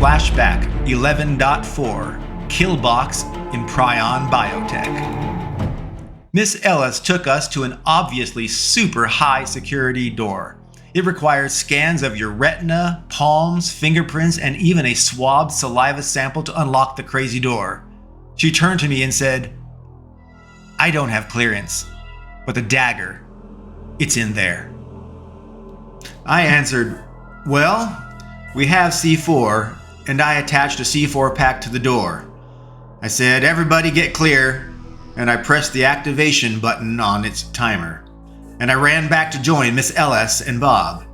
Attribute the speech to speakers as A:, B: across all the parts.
A: Flashback 11.4 Killbox in Prion BioTech. Miss Ellis took us to an obviously super high security door. It requires scans of your retina, palms, fingerprints, and even a swabbed saliva sample to unlock the crazy door. She turned to me and said, "I don't have clearance, but the dagger, it's in there." I answered, "Well, we have C4, and I attached a C4 pack to the door." I said, "Everybody get clear," and I pressed the activation button on its timer. And I ran back to join Miss Ellis and Bob.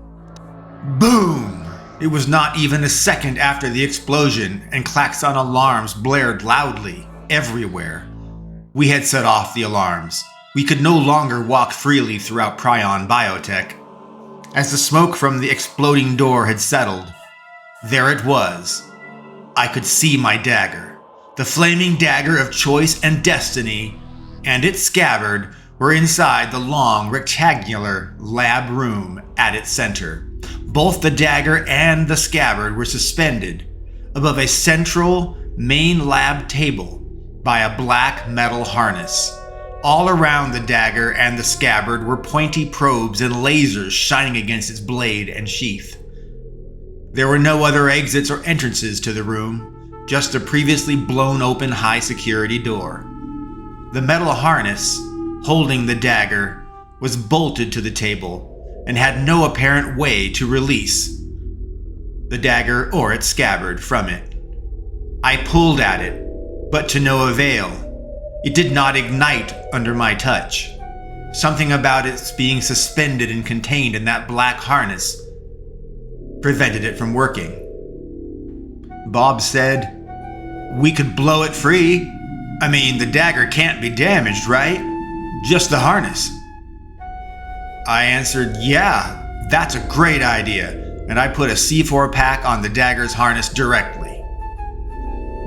A: Boom! It was not even a second after the explosion, and klaxon alarms blared loudly everywhere. We had set off the alarms. We could no longer walk freely throughout Prion BioTech. As the smoke from the exploding door had settled, there it was. I could see my dagger, the flaming dagger of choice and destiny, and its scabbard were inside the long rectangular lab room at its center. Both the dagger and the scabbard were suspended above a central main lab table by a black metal harness. All around the dagger and the scabbard were pointy probes and lasers shining against its blade and sheath. There were no other exits or entrances to the room, just a previously blown open high security door. The metal harness holding the dagger was bolted to the table and had no apparent way to release the dagger or its scabbard from it. I pulled at it, but to no avail. It did not ignite under my touch. Something about its being suspended and contained in that black harness prevented it from working. Bob said, "We could blow it free. I mean, the dagger can't be damaged, right? Just the harness." I answered, "Yeah, that's a great idea," and I put a C4 pack on the dagger's harness directly.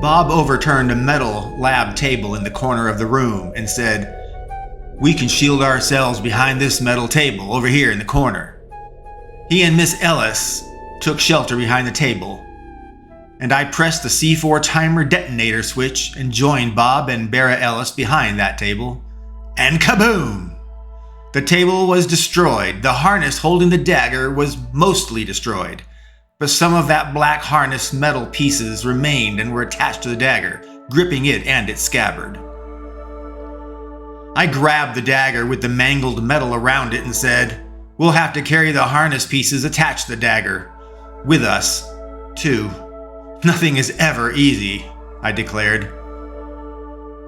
A: Bob overturned a metal lab table in the corner of the room and said, "We can shield ourselves behind this metal table over here in the corner." He and Miss Ellis took shelter behind the table, and I pressed the C4 timer detonator switch and joined Bob and Barra Ellis behind that table. And kaboom! The table was destroyed. The harness holding the dagger was mostly destroyed, but some of that black harness metal pieces remained and were attached to the dagger, gripping it and its scabbard. I grabbed the dagger with the mangled metal around it and said, "We'll have to carry the harness pieces attached to the dagger with us, too. Nothing is ever easy," I declared.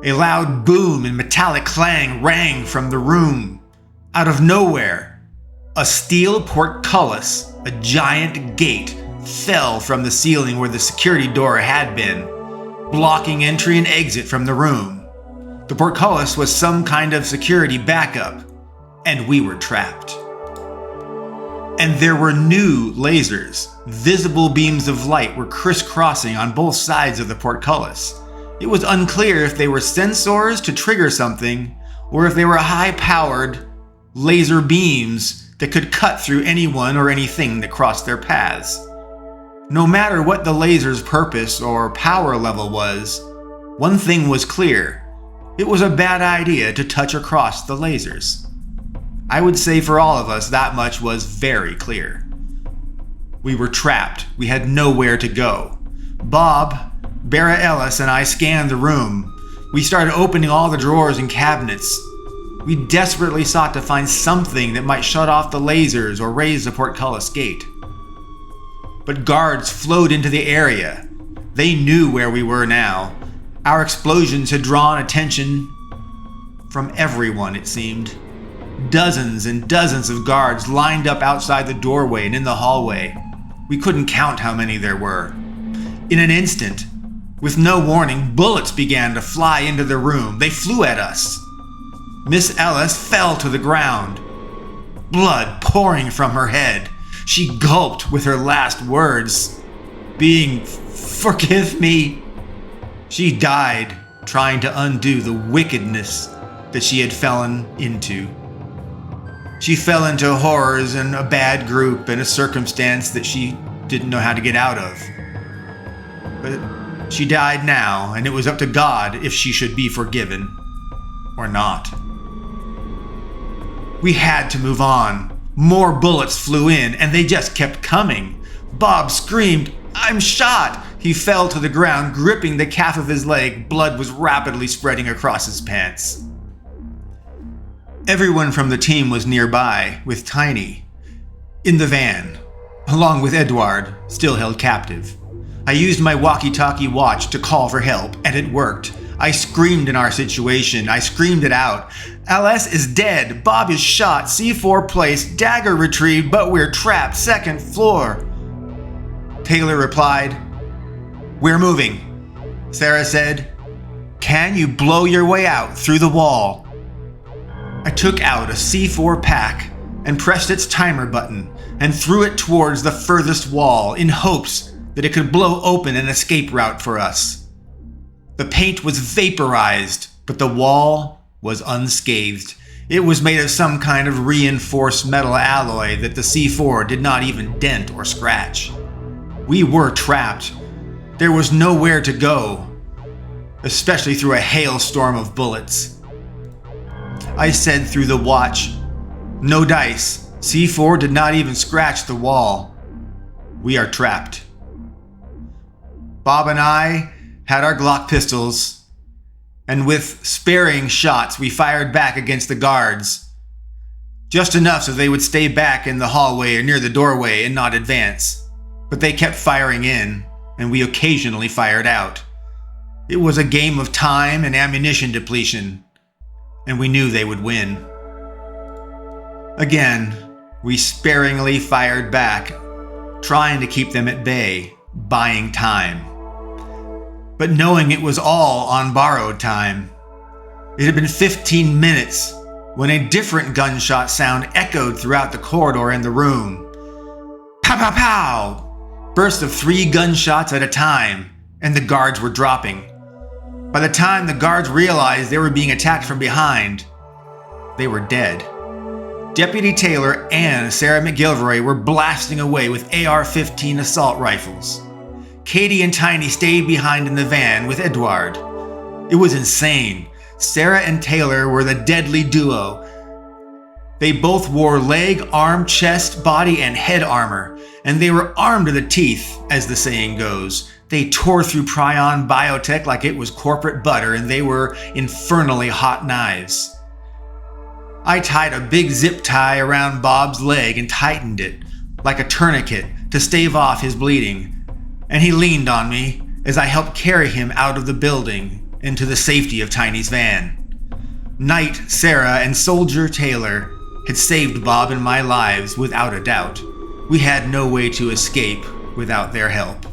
A: A loud boom and metallic clang rang from the room. Out of nowhere, a steel portcullis, a giant gate, fell from the ceiling where the security door had been, blocking entry and exit from the room. The portcullis was some kind of security backup, and we were trapped. And there were new lasers. Visible beams of light were crisscrossing on both sides of the portcullis. It was unclear if they were sensors to trigger something, or if they were high-powered laser beams that could cut through anyone or anything that crossed their paths. No matter what the laser's purpose or power level was, one thing was clear. It was a bad idea to touch across the lasers. I would say for all of us, that much was very clear. We were trapped. We had nowhere to go. Bob, Barra Ellis, and I scanned the room. We started opening all the drawers and cabinets. We desperately sought to find something that might shut off the lasers or raise the portcullis gate. But guards flowed into the area. They knew where we were now. Our explosions had drawn attention from everyone, it seemed. Dozens and dozens of guards lined up outside the doorway and in the hallway. We couldn't count how many there were. In an instant, with no warning, bullets began to fly into the room. They flew at us. Miss Ellis fell to the ground, blood pouring from her head. She gulped with her last words, being, "Forgive me." She died trying to undo the wickedness that she had fallen into. She fell into horrors and a bad group and a circumstance that she didn't know how to get out of. But she died now, and it was up to God if she should be forgiven or not. We had to move on. More bullets flew in, and they just kept coming. Bob screamed, "I'm shot!" He fell to the ground, gripping the calf of his leg. Blood was rapidly spreading across his pants. Everyone from the team was nearby, with Tiny in the van, along with Edward, still held captive. I used my walkie-talkie watch to call for help, and it worked. I screamed in our situation. I screamed it out. "LS is dead. Bob is shot. C4 placed. Dagger retrieved, but we're trapped. 2nd floor." Taylor replied, "We're moving." Sarah said, "Can you blow your way out through the wall?" I took out a C4 pack and pressed its timer button and threw it towards the furthest wall in hopes that it could blow open an escape route for us. The paint was vaporized, but the wall was unscathed. It was made of some kind of reinforced metal alloy that the C4 did not even dent or scratch. We were trapped. There was nowhere to go, especially through a hailstorm of bullets. I said through the watch, "No dice. C4 did not even scratch the wall. We are trapped." Bob and I had our Glock pistols, and with sparing shots, we fired back against the guards. Just enough so they would stay back in the hallway or near the doorway and not advance. But they kept firing in, and we occasionally fired out. It was a game of time and ammunition depletion, and we knew they would win. Again, we sparingly fired back, trying to keep them at bay, buying time. But knowing it was all on borrowed time. It had been 15 minutes when a different gunshot sound echoed throughout the corridor and the room. Pow, pow, pow! Bursts of 3 gunshots at a time, and the guards were dropping. By the time the guards realized they were being attacked from behind, they were dead. Deputy Taylor and Sarah McGilroy were blasting away with AR-15 assault rifles. Katie and Tiny stayed behind in the van with Edward. It was insane. Sarah and Taylor were the deadly duo. They both wore leg, arm, chest, body, and head armor, and they were armed to the teeth, as the saying goes. They tore through Prion BioTech like it was corporate butter, and they were infernally hot knives. I tied a big zip tie around Bob's leg and tightened it, like a tourniquet, to stave off his bleeding. And he leaned on me as I helped carry him out of the building into the safety of Tiny's van. Knight Sarah and Soldier Taylor had saved Bob and my lives without a doubt. We had no way to escape without their help.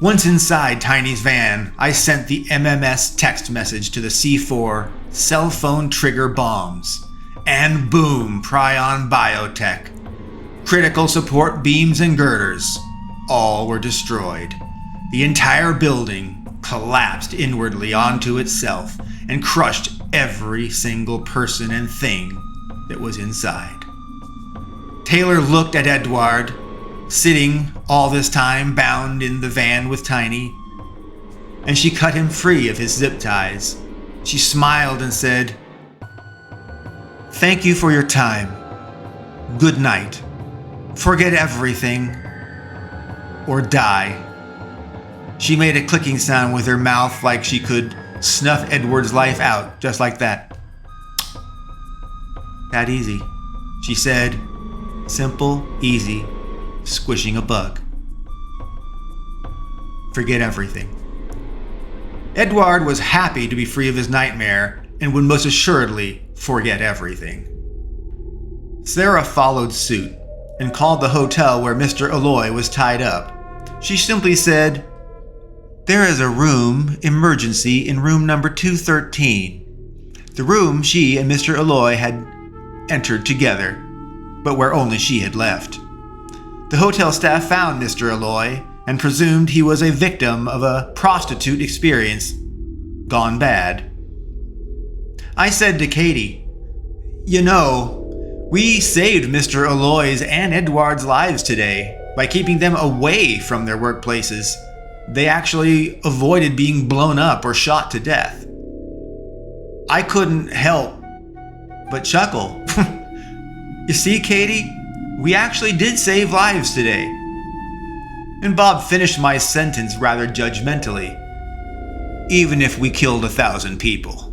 A: Once inside Tiny's van, I sent the MMS text message to the C4 cell phone trigger bombs. And boom, Prion BioTech. Critical support beams and girders. All were destroyed. The entire building collapsed inwardly onto itself and crushed every single person and thing that was inside. Taylor looked at Edward, sitting all this time bound in the van with Tiny, and she cut him free of his zip ties. She smiled and said, "Thank you for your time. Good night. Forget everything. Or die." She made a clicking sound with her mouth like she could snuff Edward's life out just like that. "That easy," she said. Simple, easy, squishing a bug. Forget everything. Edward was happy to be free of his nightmare and would most assuredly forget everything. Sarah followed suit and called the hotel where Mr. Alloy was tied up. She simply said, "There is a room emergency in room number 213. The room she and Mr. Alloy had entered together, but where only she had left. The hotel staff found Mr. Alloy and presumed he was a victim of a prostitute experience gone bad. I said to Katie, "You know, we saved Mr. Alloy's and Edward's lives today by keeping them away from their workplaces. they actually avoided being blown up or shot to death. I couldn't help but chuckle. You see, Katie, we actually did save lives today. And Bob finished my sentence rather judgmentally. Even if we killed 1,000 people.